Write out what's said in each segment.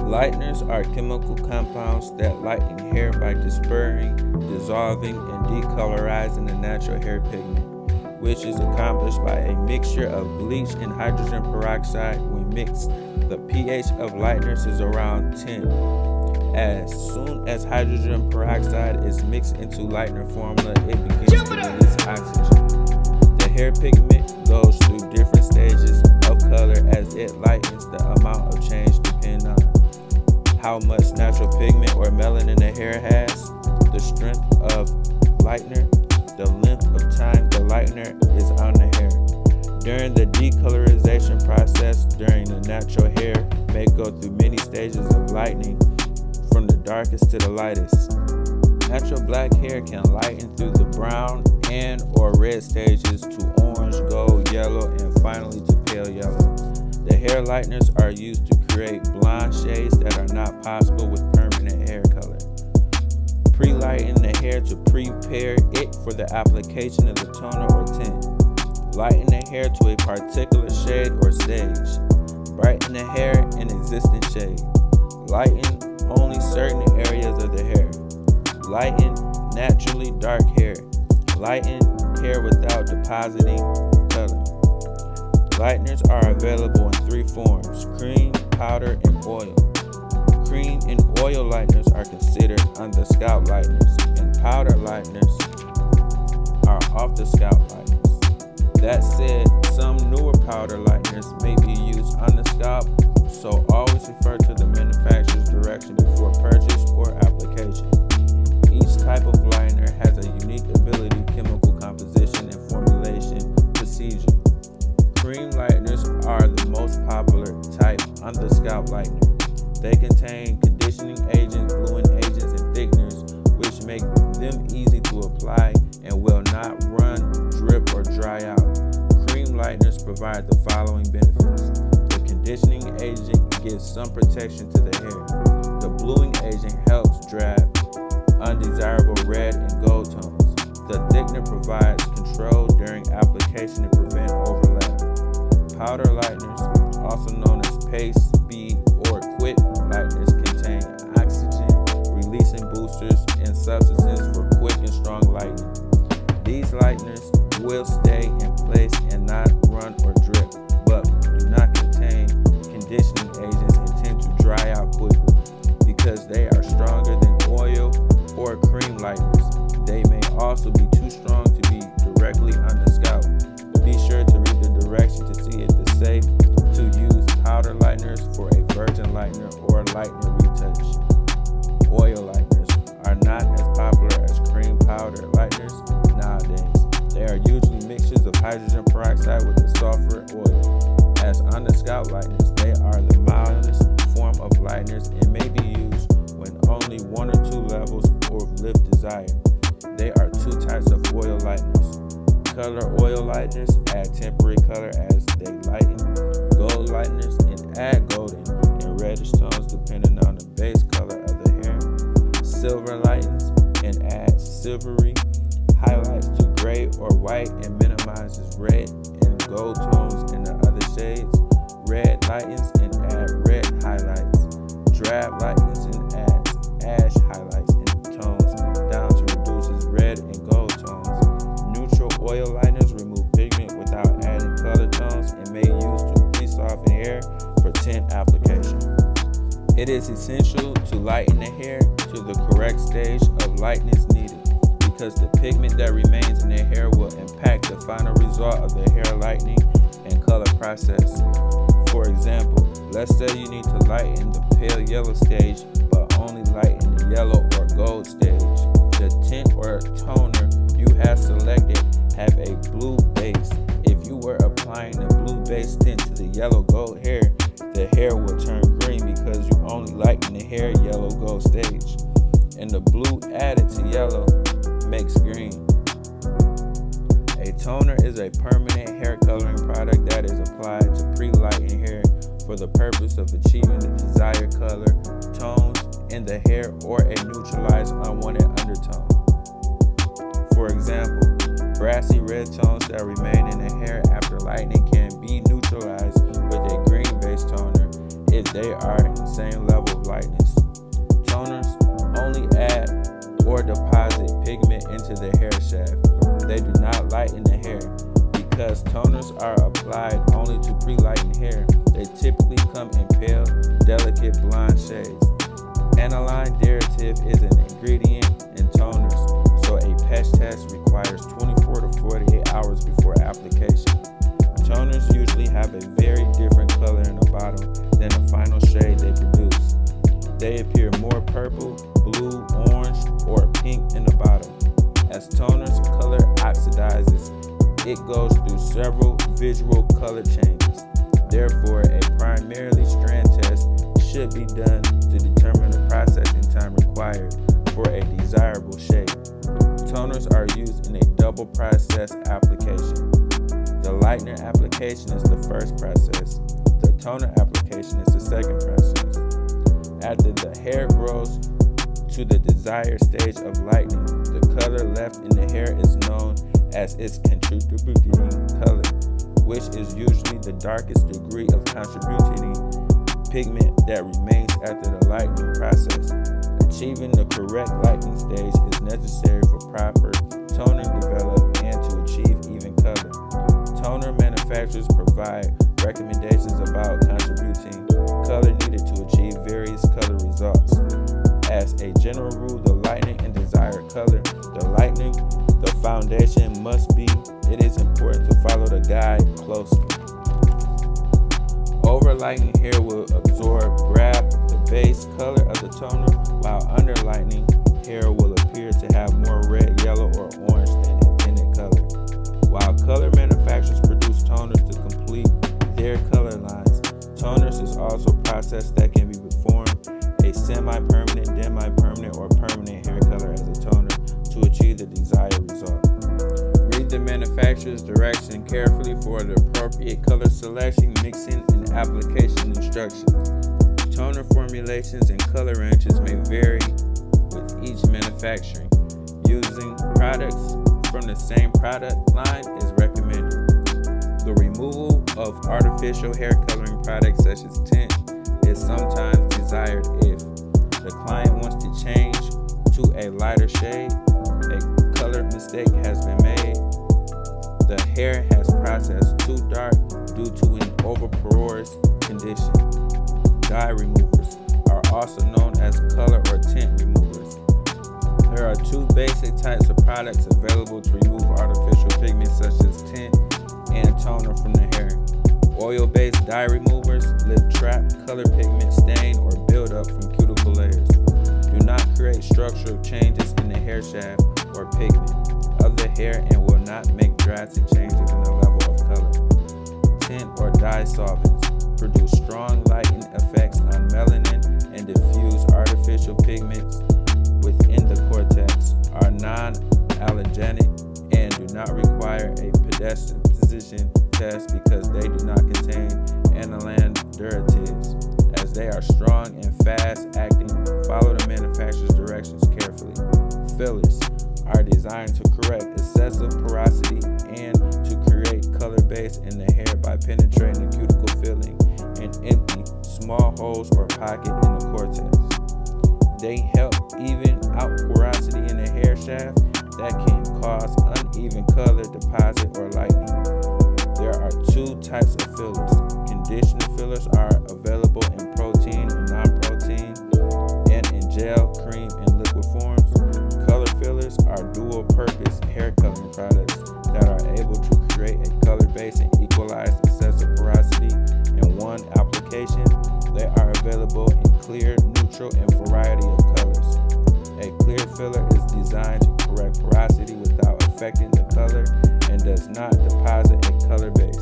Lighteners are chemical compounds that lighten hair by dispersing, dissolving, and decolorizing the natural hair pigment, which is accomplished by a mixture of bleach and hydrogen peroxide. When mixed, the pH of lighteners is around 10. As soon as hydrogen peroxide is mixed into lightener formula, it begins to release oxygen. The hair pigment goes through different stages of color as it lightens. The amount of change depends on how much natural pigment or melanin the hair has, the strength of lightener, the length of time the lightener is on the hair. During the decolorization process, during the natural hair may go through many stages of lightening, from the darkest to the lightest. Natural black hair can lighten through the brown and or red stages to orange, gold, yellow, and finally to pale yellow. The hair lighteners are used to create blonde shades that are not possible with permanent hair color. Pre-lighten the hair to prepare it for the application of the toner or tint. Lighten the hair to a particular shade or stage. Brighten the hair in existing shade. Lighten only certain areas of the hair. Lighten naturally dark hair. Lighten hair without depositing color. Lighteners are available in 3 forms: cream, powder, and oil. Cream and oil lighteners are considered on the scalp lighteners, and powder lighteners are off the scalp lighteners. That said, some newer powder lighteners may be used on the scalp, so always refer to the manufacturer's direction before purchase or application. Each type of lightener has a unique ability, chemical composition, and formulation procedure. Cream lighteners are the most popular type on the scalp lightener. They contain conditioning agents, gluing agents, and thickeners, which make them easy to apply and will not run, drip, or dry out. Cream lighteners provide the following benefits. The conditioning agent gives some protection to the hair. The gluing agent helps drab undesirable red and gold tones. The thickener provides control during application to prevent overlap. Powder lighteners, also known as paste, speed, or quick lighteners, contain oxygen releasing boosters and substances for quick and strong lightening. These lighteners will stay in place and not run or drip, but do not contain conditioning agents and tend to dry out quickly. Because they are stronger than oil or cream lighteners, they may also be too strong to be directly on the scalp. Be sure to read the direction to see if it's safe to use powder lighteners for a virgin lightener or lightener retouch. Oil lighteners are not as popular as cream powder lighteners nowadays. They are usually mixtures of hydrogen peroxide with a sulfur oil. As on the scalp lighteners, they are the mildest form of lighteners and may be used when only 1 or 2 levels of lift desired. There are 2 types of oil lighteners. Color oil lighteners add temporary color as they lighten. Gold lighteners and add golden and reddish tones depending on the base color of the hair. Silver lightens and adds silvery highlights to gray or white and minimizes red and gold tones in the other shades. Red lightens and add red highlights. Drab lightens and adds ash highlights and tones down to reduces red and gold tones. Neutral oil lighteners remove pigment without adding color tones and may use to pre-soften hair for tint application. It is essential to lighten the hair to the correct stage of lightness needed, because the pigment that remains in the hair will impact the final result of the hair lightening and color process. For example, let's say you need to lighten the pale yellow stage but only lighten the yellow or gold stage. The tint or toner you have selected have a blue base. If you were applying the blue base tint to the yellow gold hair, the hair will turn green because you only lighten the hair yellow gold stage, and the blue added to yellow makes green. A toner is a permanent hair coloring product that is applied to pre-lighten hair for the purpose of achieving the desired color, tones in the hair, or a neutralized unwanted undertone. For example, brassy red tones that remain in the hair after lightening can be neutralized with a green-based toner, if they are in the same level of lightness. Toners only add or deposit pigment into the hair shaft. They do not lighten the hair. Because toners are applied only to pre-lightened hair, they typically come in pale, delicate blonde shades. Aniline derivative is an ingredient in toners, so a patch test requires 24 to 48 hours before application. Toners usually have a very different color in the bottle than the final shade they produce. They appear more purple, blue, orange, or pink in the bottle. As toners color oxidizes, it goes through several visual color changes. Therefore, a primarily strand test should be done to determine the processing time required for a desirable shade. Toners are used in a double process application. The lightener application is the first process. The toner application is the second process. After the hair grows to the desired stage of lightening, the color left in the hair is known as its contributing color, which is usually the darkest degree of contributing pigment that remains after the lightening process. Achieving the correct lightening stage is necessary for proper toner develop and to achieve even color. Toner manufacturers provide recommendations about contributing color needed to achieve various color results. As a general rule, the lightening and desired color, the foundation must be. It is important to follow the guide closely. Overlightening hair will grab the base color of the toner, while underlightening hair will appear to have more red, yellow, or orange than intended color. While color manufacturers produce toners to complete their color lines, toners is also a process that can be performed a semi-permanent, demi-permanent, or permanent hair color as a toner to achieve the desired result. Read the manufacturer's direction carefully for the appropriate color selection, mixing, and application instructions. Toner formulations and color ranges may vary with each manufacturing. Using products from the same product line is recommended. The removal of artificial hair coloring products such as tint is sometimes desired if the client wants to change to a lighter shade, a color mistake has been made, the hair has processed too dark due to an overporous condition. Dye removers are also known as color or tint removers. There are two basic types of products available to remove artificial pigments such as tint and toner from the hair. Oil-based dye removers let trap color pigment stain or build up from cuticle layers. Do not create structural changes in the hair shaft or pigment of the hair and will not make drastic changes in the level of color. Tint or dye solvents produce strong lighting effects on melanin and diffuse artificial pigments within the cortex, are non-allergenic, and do not require a pedestrian position test because they do not contain aniline derivatives. As they are strong and fast-acting, follow the manufacturer's directions carefully. Fillers are designed to correct excessive porosity and to create color base in the hair by penetrating the cuticle filling and empty small holes or pocket in the cortex. They help even out porosity in the hair shaft that can cause uneven color deposit or lightening. There are two types of fillers. Conditioner fillers are available in protein and non-protein and in gel, cream, and liquid forms. Color fillers are dual-purpose hair coloring products that are able to create a color base and equalize excessive porosity in one application. They are available in clear, neutral, and variety of colors. A clear filler is designed to correct porosity without affecting the color and does not deposit a color base.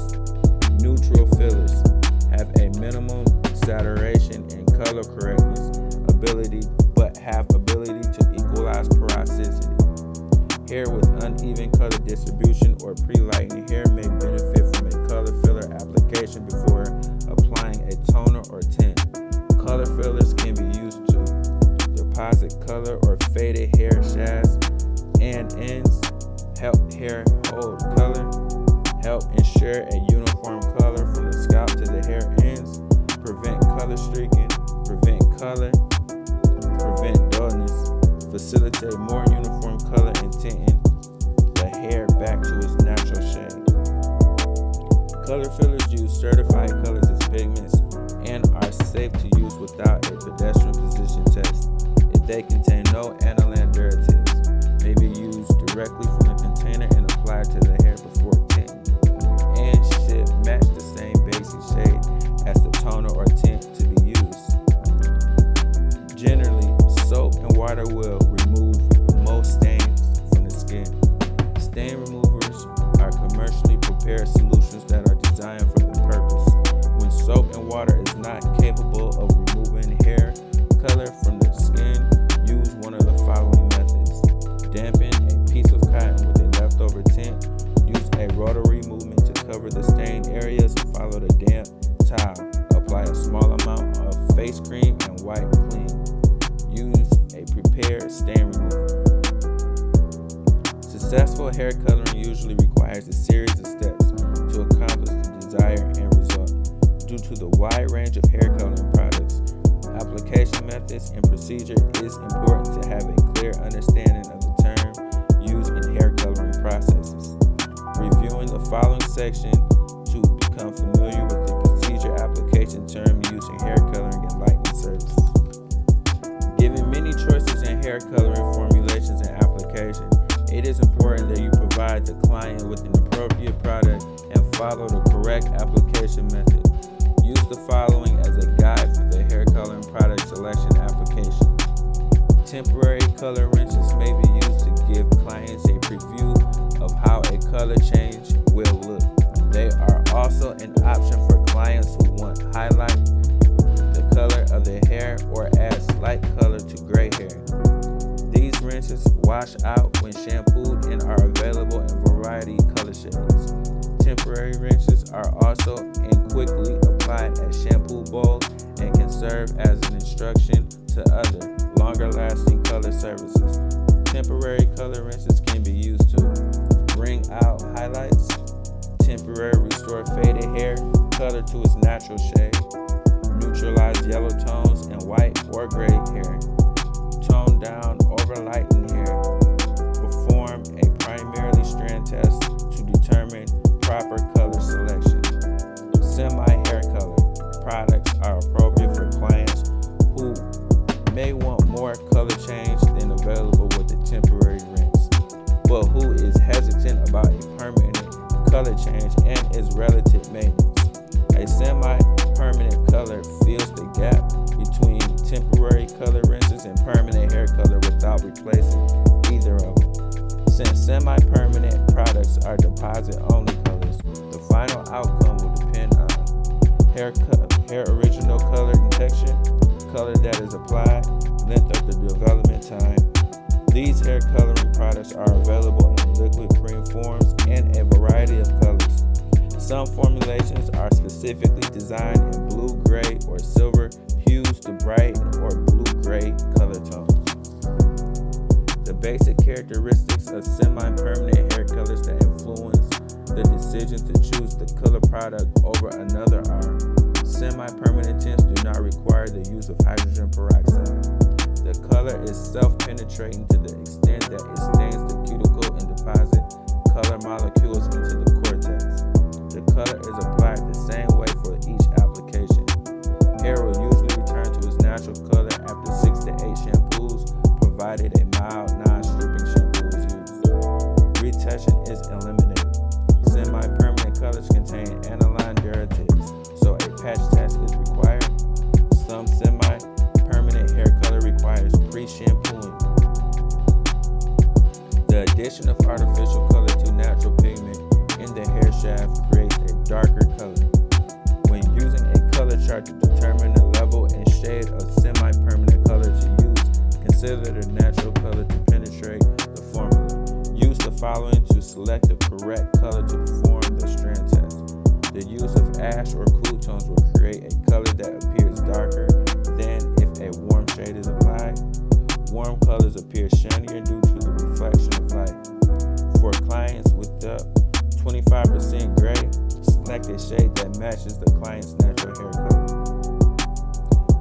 Neutral fillers have a minimum saturation and color correctness ability but have ability to equalize porosity. Hair with uneven color distribution or pre-lightening hair may benefit from a color filler application before applying a toner or tint. Color fillers can be used to deposit color or faded hair shafts and ends, help hair hold color, help ensure a uniform color from the scalp to the hair ends, prevent color color, prevent dullness, facilitate more uniform color and tinting the hair back to its natural shade. Color fillers use certified colors as pigments and are safe to use without a pedestrian position test. If they contain no aniline derivatives, may be used directly from the container and applied to the hair before tinting, and should match the same basic shade as the toner or tint to be used. Generally, soap and water will remove most stains from the skin. Stain removers are commercially prepared solutions that are designed for the purpose. When soap and water is not capable of removing hair color from the skin, use one of the following methods. Dampen a piece of cotton with a leftover tint. Use a rotary movement to cover the stained areas and follow the damp towel. Apply a small amount of face cream and wipe clean. Use a prepared stain remover. Successful hair coloring usually requires a series of steps to accomplish the desired end result. Due to the wide range of hair coloring products, application methods, and procedure, it is important to have a clear understanding of the term used in hair coloring processes. Reviewing the following section to become familiar with the procedure application term used in hair coloring and lightening services. Given many choices in hair coloring formulations and application, it is important that you provide the client with an appropriate product and follow the correct application method. Use the following as a guide for the hair coloring product selection application. Temporary color rinses may be used to give clients a preview of how a color change will look. They are also an option for clients who want to highlight the color of their hair or add slight color to gray hair. These rinses wash out when shampooed and are available in a variety of color shades. Temporary rinses are also and quickly applied as shampoo bowls and can serve as an instruction to other longer lasting color services. Temporary color rinses can be used to bring out highlights, temporarily restore faded hair color to its natural shade, neutralize yellow tones and white or gray hair, tone down over lighten hair, perform a primarily strand test to determine proper color selection. Semi-hair color products are appropriate for clients who may want more color change than available with a temporary rinse, but who is hesitant about a permanent color change and its relative maintenance. A semi-permanent color fills the gap between temporary color rinses and permanent hair color without replacing either of them. Since semi-permanent products are deposit-only colors, the final outcome will depend on hair original color and texture, color that is applied, length of the development time. These hair coloring products are available in liquid cream forms and a variety of colors. Some formulations are specifically designed in blue, gray, or silver hues to brighten or blue-gray color tones. The basic characteristics of semi-permanent hair colors that influence the decision to choose the color product over another are: semi-permanent tints do not require the use of hydrogen peroxide. The color is self-penetrating to the extent that it stains the cuticle and deposits color molecules into the cortex. The color is applied the same way for each application. Hair will usually return to its natural color after 6 to 8 shampoos, provided a mild, non-stripping shampoo is used. Retouching is eliminated. Semi-permanent colors contain aniline derivatives, so a patch test is required. Some semi-permanent hair color requires pre-shampooing. The addition of artificial color to natural pigment in the hair shaft creates a darker color. When using a color chart to determine the level and shade of semi-permanent color to use, consider the natural color to penetrate the formula. Use the following to select the correct color to perform the strand test. The use of ash or cool tones will create a color that appears darker than if a warm shade is applied. Warm colors appear shinier due to the reflection of light. For clients with the 25% gray, select a shade that matches the client's natural hair color.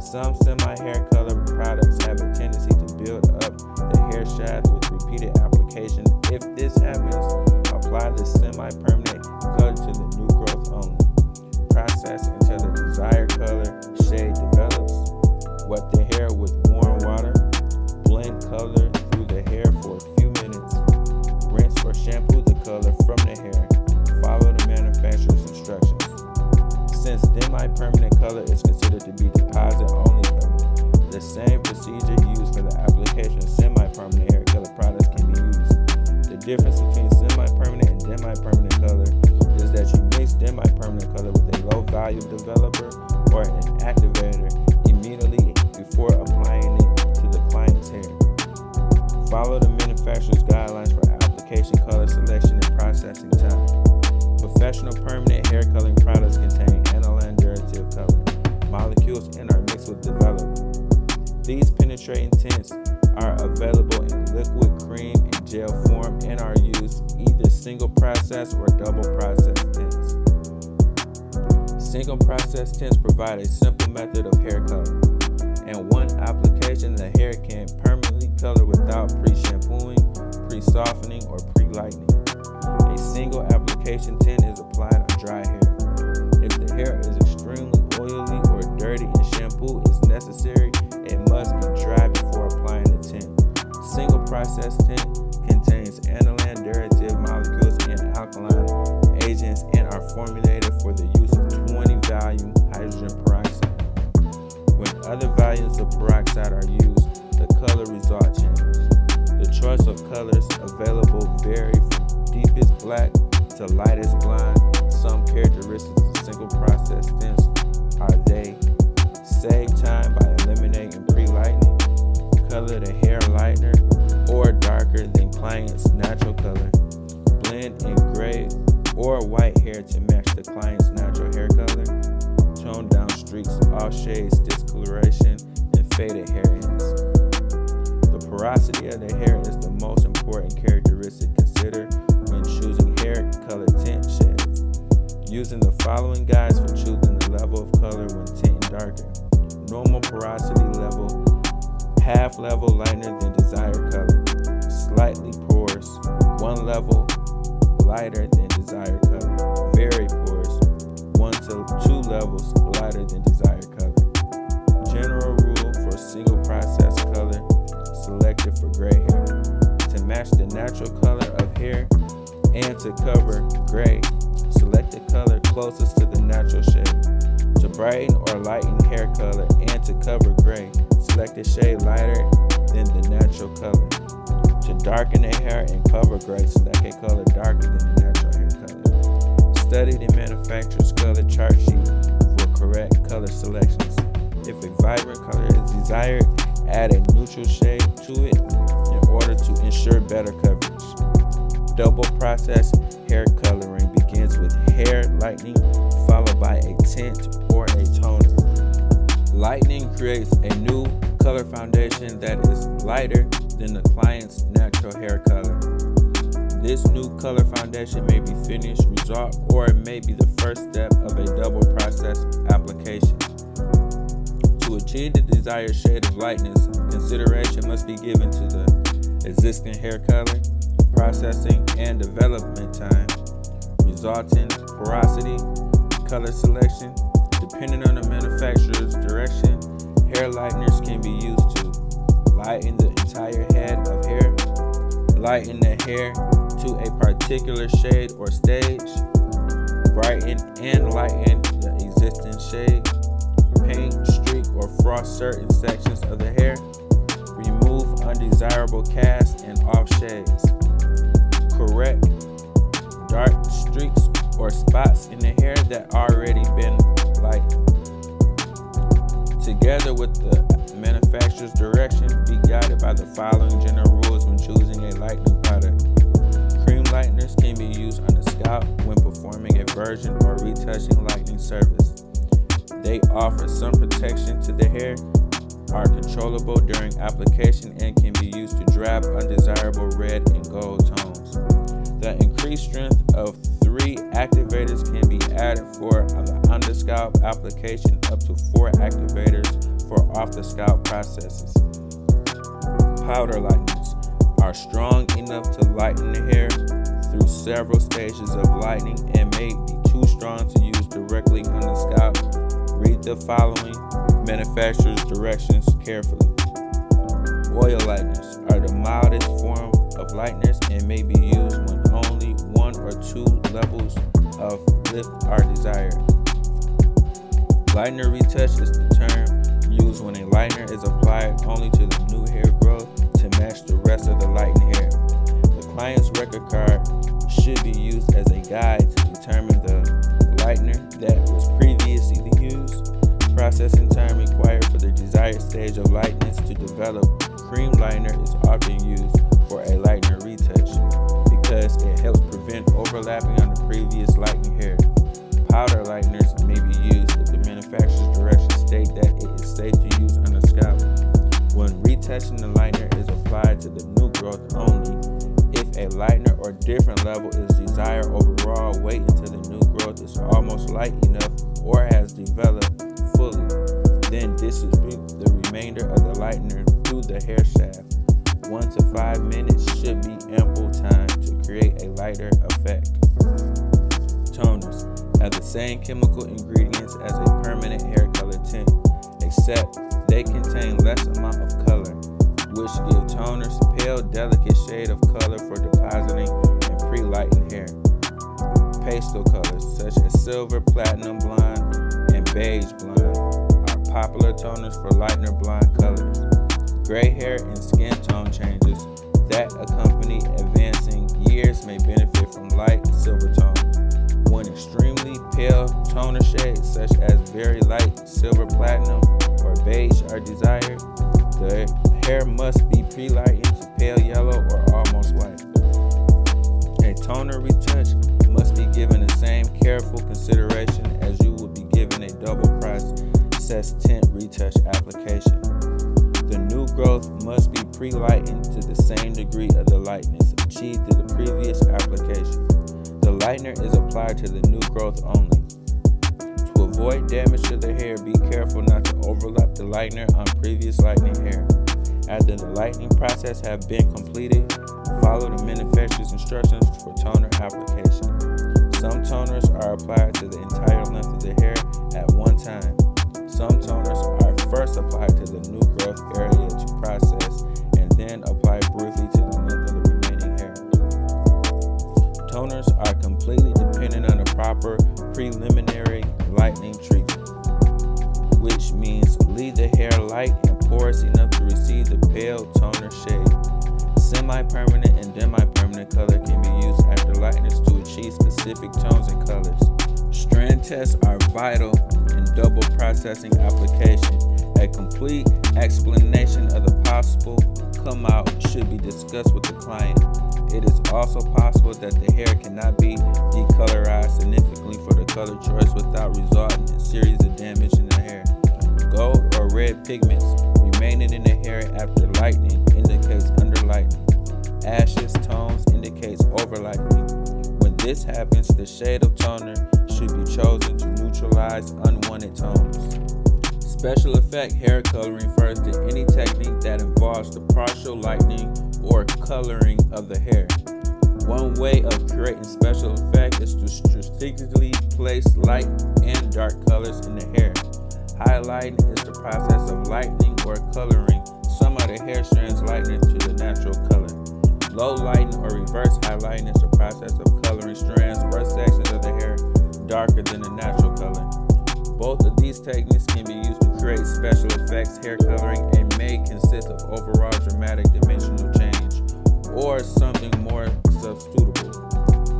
Some semi Semi-hair color products have a tendency to build up the hair shaft with repeated application. If this happens, apply the semi-permanent color to the new growth only. Process until the desired color shade develops. Wet the hair with warm water. Blend color through the hair for a few minutes. Rinse or shampoo the color from the hair. Follow the manufacturer's instructions. Since semi-permanent color is considered to be deposit-only color, the same procedure used for the application of semi-permanent hair color products can be used. The difference between semi-permanent and demi-permanent color is that you mix demi-permanent color with a low-value developer or an activator immediately before applying it to the client's hair. Follow the manufacturer's guidelines for application, color selection, and processing time. Professional permanent hair coloring products contain aniline derivative color molecules and are mixed with developer. These penetrating tints are available in liquid, cream, and gel form and are used either single process or double process tints. Single process tints provide a simple method of hair coloring. In one application, the hair can permanently color without pre-shampooing, pre-softening, or pre-lightening. A single application tint is applied on dry hair. If the hair is extremely oily or dirty and shampoo is necessary, it must be dry before applying the tint. Single process tint contains aniline derivative molecules and alkaline agents and are formulated for the use of 20-volume hydrogen peroxide. When other volumes of peroxide are used, the color result changes. The choice of colors available vary from deepest black to lightest blonde. Some characteristics of single process tints are they save time by eliminating pre-lightening, color the hair lighter or darker than client's natural color, blend in gray or white hair to match the client's natural hair color, tone down streaks, off shades, discoloration, and faded hair ends. The porosity of the hair is the most important characteristic considered when choosing hair color tint shades. Using the following guides for choosing the level of color when tinting darker. Normal porosity level, half level lighter than desired color, slightly porous, one level lighter than desired color, very porous, 1 to 2 levels lighter than desired color. General rule for single process color selected for gray hair. To match the natural color of hair and to cover gray, select the color closest to the natural shade. To brighten or lighten hair color and to cover gray, select a shade lighter than the natural color. To darken the hair and cover gray, select a color darker than the natural hair color. Study the manufacturer's color chart sheet for correct color selections. If a vibrant color is desired, add a neutral shade to it in order to ensure better coverage. Double process hair coloring begins with hair lightening followed by a tint or a toner. Lightening creates a new color foundation that is lighter than the client's natural hair color. This new color foundation may be finished result or it may be the first step of a double process application. To achieve the desired shade of lightness, consideration must be given to the existing hair color, processing and development time, resulting porosity, color selection. Depending on the manufacturer's direction, hair lighteners can be used to lighten the entire head of hair, lighten the hair to a particular shade or stage, brighten and lighten the existing shade, paint, streak, or frost certain sections of the hair, remove undesirable cast and off shades, correct dark streaks or spots in the hair that already been lightened. Together with the manufacturer's direction, be guided by the following general rules when choosing a lightening product. Cream lighteners can be used on the scalp when performing a virgin or retouching lightening service. They offer some protection to the hair, are controllable during application, and can be used to drab undesirable red and gold tones. The increased strength of 3 activators can be added for on the underscalp application, up to 4 activators for off-the-scalp processes. Powder lighteners are strong enough to lighten the hair through several stages of lightening and may be too strong to use directly on the scalp. Read the following manufacturer's directions carefully. Oil lighteners are the mildest form of lighteners and may be used when only 1 or 2 levels of lift are desired. Lightener retouch is the term used when a lightener is applied only to the new hair growth to match the rest of the lightened hair. The client's record card should be used as a guide to determine the lightener that was previously used. Processing time required for the desired stage of lightness to develop. Cream lightener is often used for a lightener retouch because it helps prevent overlapping on the previous lightened hair. Powder lighteners may be used if the manufacturer's directions state that it is safe to use on the scalp. When retouching, the lightener is applied to the new growth only. If a lightener or different level is desired overall, wait until the new growth is almost light enough or has developed fully. Then distribute the remainder of the lightener through the hair shaft. 1 to 5 minutes should be ample time to create a lighter effect. Toners have the same chemical ingredients as a permanent hair color tint, except they contain less amount of color, which give toners pale, delicate shade of color for depositing in pre-lightened hair. Pastel colors such as silver, platinum blonde, and beige blonde are popular toners for lightener blonde colors. Gray hair and skin tone changes that accompany advancing years may benefit from light silver tone. When extremely pale toner shades such as very light silver, platinum, or beige are desired, the hair must be pre-lightened to pale yellow or almost white. A toner retouch must be given the same careful consideration as you would be given a double process tint retouch application. The new growth must be pre-lightened to the same degree of the lightness achieved through the previous application. The lightener is applied to the new growth only. To avoid damage to the hair, be careful not to overlap the lightener on previous lightening hair. After the lightening process has been completed, follow the manufacturer's instructions for toner application. Some toners are applied to the entire length of the hair at one time. Some toners are first applied to the new growth area to process and then applied briefly to the length of the remaining hair. Toners are completely dependent on the proper preliminary lightening treatment, which means leave the hair light and porous enough to receive the pale toner shade. Semi-permanent and demi-permanent color can be used after lightness to achieve specific tones and colors. Strand tests are vital in double processing application. A complete explanation of the possible come out should be discussed with the client. It is also possible that the hair cannot be decolorized significantly for the color choice without resulting in series of damage in the hair. Gold or red pigments remaining in the hair after lightening indicates underlightening. Ashes tones indicates overlightening. When this happens, the shade of toner should be chosen to neutralize unwanted tones. Special effect hair coloring refers to any technique that involves the partial lightening or coloring of the hair. One way of creating special effect is to strategically place light and dark colors in the hair. Highlighting is the process of lightening or coloring some of the hair strands lightening to the natural color. Low lighting or reverse highlighting is the process of coloring strands or sections of the hair darker than the natural color. Both of these techniques can be used to create special effects hair coloring and may consist of overall dramatic dimensional change or something more substitutable.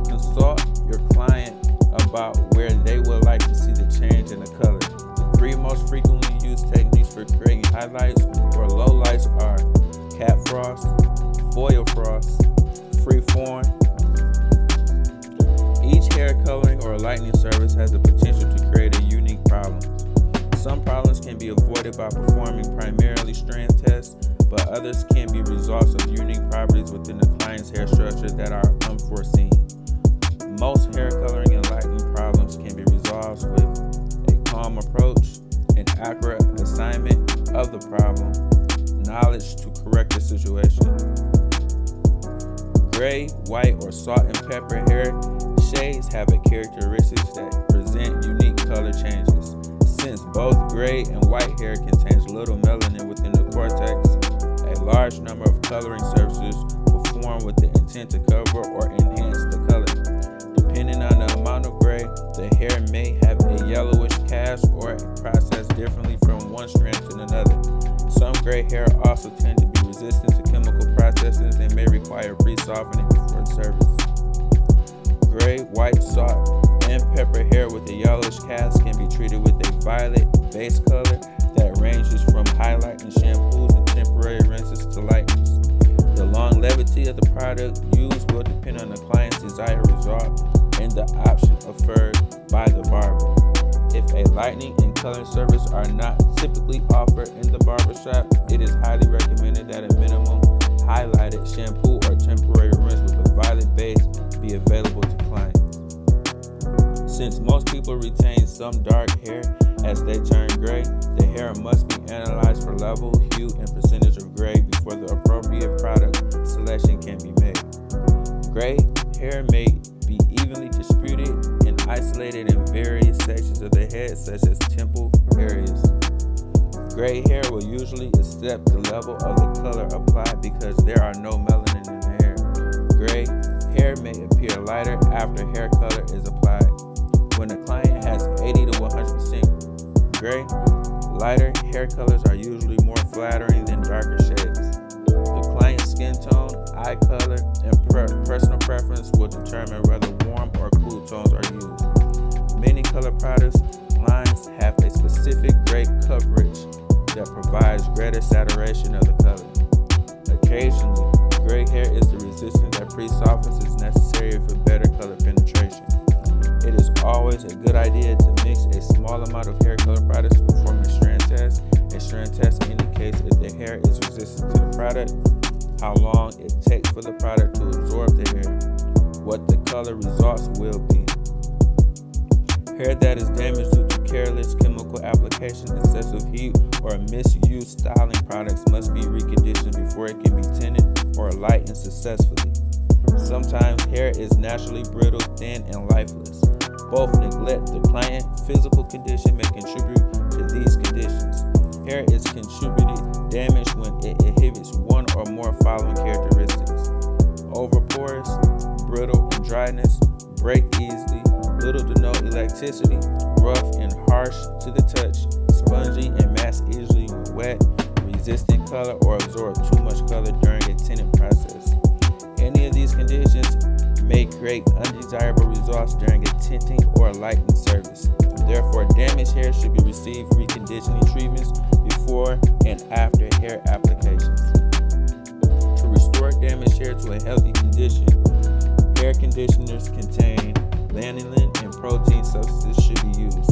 Consult your client about where they would like to see the change in the color. The 3 most frequently used techniques for creating highlights or lowlights are cap frost, foil frost, freeform. Each hair coloring or lightening service has the potential to create a unique problem. Some problems can be avoided by performing primarily strand tests, but others can be results of unique properties within the client's hair structure that are unforeseen. Most hair coloring and lightening problems can be resolved with a calm approach, an accurate assignment of the problem, knowledge to correct the situation. Gray, white, or salt and pepper hair shades have a characteristics that present unique color changes. Since both gray and white hair contains little melanin within the cortex, a large number of coloring surfaces perform with the intent to cover or enhance the color. Depending on the amount of gray, the hair may have a yellowish cast or processed differently from one strand to another. Some gray hair also tend to be resistant to chemical processes and may require pre-softening before service. Gray, white, salt, and pepper hair with a yellowish cast can be treated with a violet base color that ranges from highlighting shampoos and temporary rinses to lightness. The longevity of the product used will depend on the client's desired result and the option offered by the barber. If a lightening and coloring service are not typically offered in the barbershop, it is highly recommended that a minimum highlighted shampoo or temporary rinse with a violet base be available to clients. Since most people retain some dark hair as they turn gray, the hair must be analyzed for level, hue, and percentage of gray before the appropriate product selection can be made. Gray hair may be evenly distributed and isolated in various sections of the head, such as temple areas. Gray hair will usually accept the level of the color applied because there are no melanin in the hair. Gray hair may appear lighter after hair color is applied. When a client has 80 to 100% gray, lighter hair colors are usually more flattering than darker shades. The client's skin tone, eye color, and personal preference will determine whether warm or cool tones are used. Many color products lines have a specific gray coverage that provides greater saturation of the color. Occasionally, gray hair is the resistance that pre-softens is necessary for better color penetration. It is always a good idea to mix a small amount of hair color products to perform a strand test. A strand test indicates if the hair is resistant to the product, how long it takes for the product to absorb the hair, what the color results will be. Hair that is damaged due to careless chemical application, excessive heat, or misused styling products must be reconditioned before it can be tinted or lightened successfully. Sometimes hair is naturally brittle, thin, and lifeless. Both neglect the client's physical condition may contribute to these conditions. Hair is contributed damage when it inhibits one or more following characteristics: overporous, brittle, and dryness, break easily, little to no elasticity, rough and harsh to the touch, spongy and mass easily when wet, resistant color, or absorb too much color during a tinting process. Any of these conditions may create undesirable results during a tinting or lighting service. Therefore, damaged hair should be received reconditioning treatments before and after hair applications. To restore damaged hair to a healthy condition, hair conditioners contain lanolin and protein substances should be used.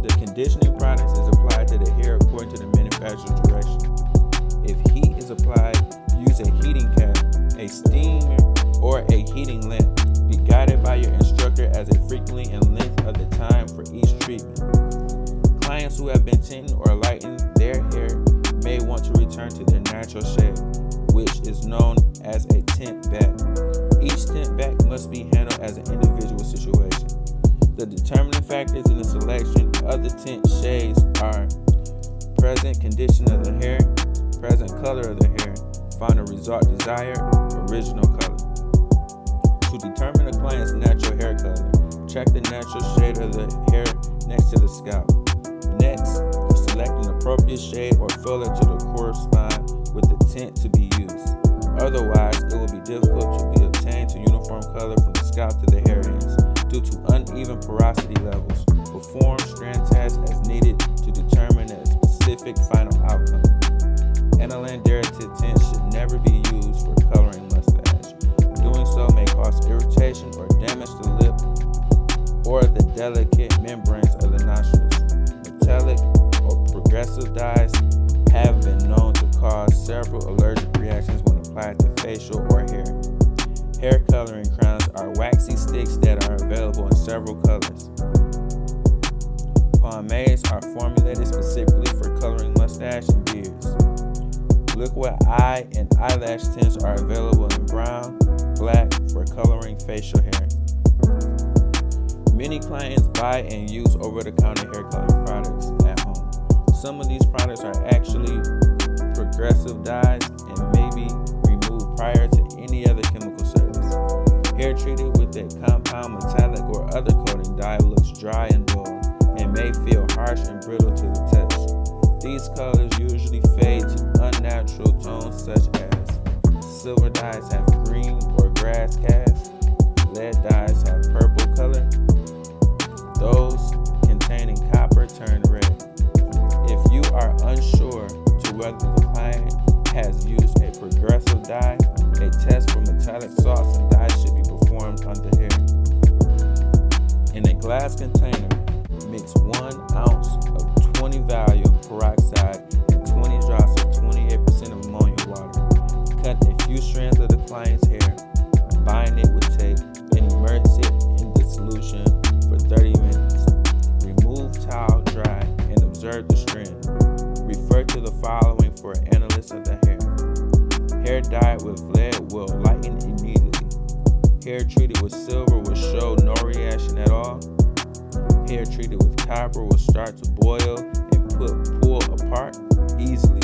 The conditioning product is applied to the hair according to the manufacturer's direction. If heat is applied, use a heating cap, a steamer, or a heating lamp. Be guided by your instructor as a frequency and length of the time for each treatment. Clients who have been tinting or lightened their hair may want to return to their natural shade, which is known as a tint back. Each tint back must be handled as an individual situation. The determining factors in the selection of the tint shades are present condition of the hair, present color of the hair, find a result desired, original color. To determine a client's natural hair color, check the natural shade of the hair next to the scalp. Next, select an appropriate shade or filler to correspond with the tint to be used. Otherwise, it will be difficult to be obtained to uniform color from the scalp to the hair ends due to uneven porosity levels. Perform strand tests as needed to determine a specific final outcome. Aniline derivative tints should never be used for coloring mustache. Doing so may cause irritation or damage the lip or the delicate membranes of the nostrils. Metallic or progressive dyes have been known to cause several allergic reactions when applied to facial or hair. Hair coloring crowns are waxy sticks that are available in several colors. Pomades are formulated specifically for coloring mustache and beards. Liquid eye and eyelash tints are available in brown, black for coloring facial hair. Many clients buy and use over-the-counter hair coloring products at home. Some of these products are actually progressive dyes and may be removed prior to any other chemical service. Hair treated with a compound, metallic, or other coating dye looks dry and dull and may feel harsh and brittle to the touch. These colors usually fade to unnatural tones such as silver dyes have green or grass cast, lead dyes have purple color, those containing copper turn red. If you are unsure to whether the client has used a progressive dye, a test for metallic salts and dyes should be performed on the hair. In a glass container, mix 1 ounce of 20 Valium peroxide and 20 drops of 28% of ammonia water. Cut a few strands of the client's hair, bind it with tape, and immerse it in the solution for 30 minutes. Remove towel, dry, and observe the strand. Refer to the following for analysis of the hair. Hair dyed with lead will lighten immediately. Hair treated with silver will show no reaction at all. Hair treated with copper will start to boil and pull apart easily.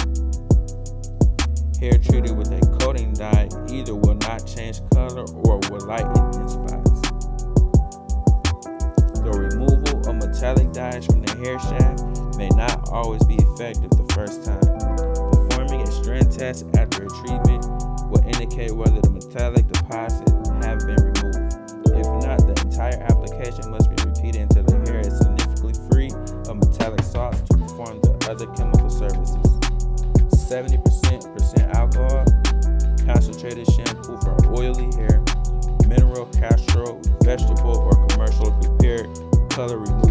Hair treated with a coating dye either will not change color or will lighten in spots. The removal of metallic dyes from the hair shaft may not always be effective the first time. Performing a strand test after a treatment will indicate whether the metallic deposits have been removed. If not, the entire application must be repeated until the hair is significantly free of metallic salts to perform the other chemical services. 70% alcohol, concentrated shampoo for oily hair, mineral, castor, vegetable, or commercial prepared color removal